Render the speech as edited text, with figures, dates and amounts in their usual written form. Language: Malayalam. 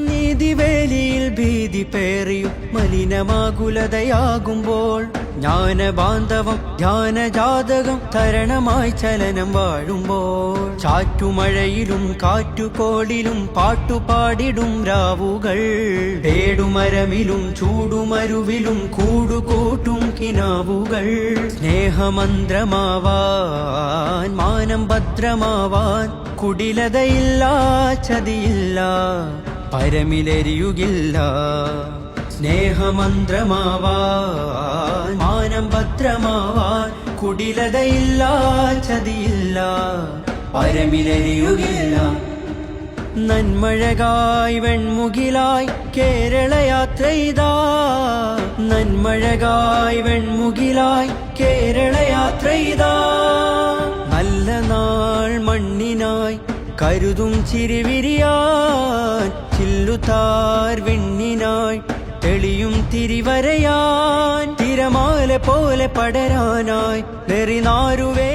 നീതിവേലിയിൽ ഭീതി പേറിയും മലിനമാകുലതയാകുമ്പോൾ ജ്ഞാനബാന്ധവം ധ്യാനജാതകം തരണമായി ചലനം വാഴുമ്പോൾ ചാറ്റുമഴയിലും കാറ്റുകോളിലും പാട്ടുപാടിടും രാവുകൾ പേടുമരമിലും ചൂടുമരുവിലും കൂടുകൂട്ടും കിനാവുകൾ സ്നേഹമന്ത്രമാവാൻ മാനം ഭദ്രമാവാൻ കുടിലതയില്ല ചതിയില്ല പരമിലെരിയുകില്ല സ്നേഹമന്ത്രമാവാൻ മാനം ഭദ്രമാവാൻ കുടിലതയില്ല ചതിയില്ല പരമിലെരിയുകില്ല നന്മഴകായി വെൺമുകിലായി കേരളയാത്രയിതാ നന്മഴകായി വെൺമുകിലായി കേരളയാത്രയിതാ നല്ല നാൾ മണ്ണിനായി കരുതും ചിരിവിരിയാൻ ചില്ലുതാർ വെണ്ണിനായി തെളിയും തിരിവരയാൻ തിരമാല പോലെ പടരാനായി നെറിനാരുവേ